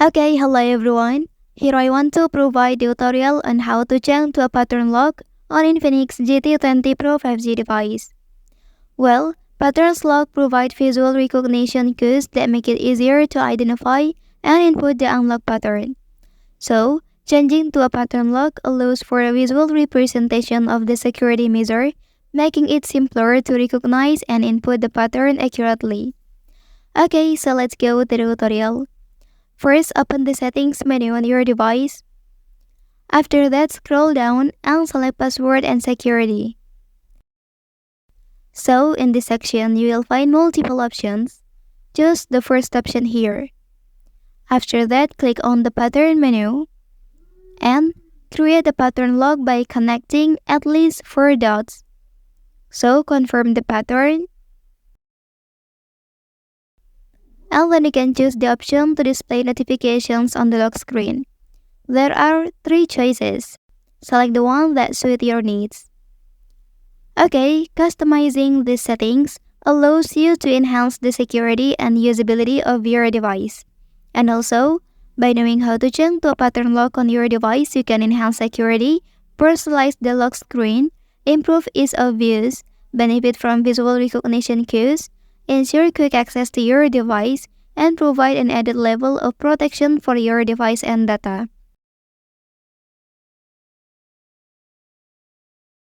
Okay, hello everyone. Here I want to provide a tutorial on how to change to a pattern lock on Infinix GT20 Pro 5G device. Well, patterns lock provide visual recognition cues that make it easier to identify and input the unlock pattern. So, changing to a pattern lock allows for a visual representation of the security measure, making it simpler to recognize and input the pattern accurately. Okay, so let's go to the tutorial. First, open the settings menu on your device. After that, scroll down and select password and security. So, in this section, you will find multiple options. Choose the first option here. After that, click on the pattern menu and create a pattern lock by connecting at least 4 dots. So, confirm the pattern. And then you can choose the option to display notifications on the lock screen. There are 3 choices. Select the one that suits your needs. Okay, customizing these settings allows you to enhance the security and usability of your device. And also, by knowing how to change to a pattern lock on your device, you can enhance security, personalize the lock screen, improve ease of use, benefit from visual recognition cues, ensure quick access to your device, and provide an added level of protection for your device and data.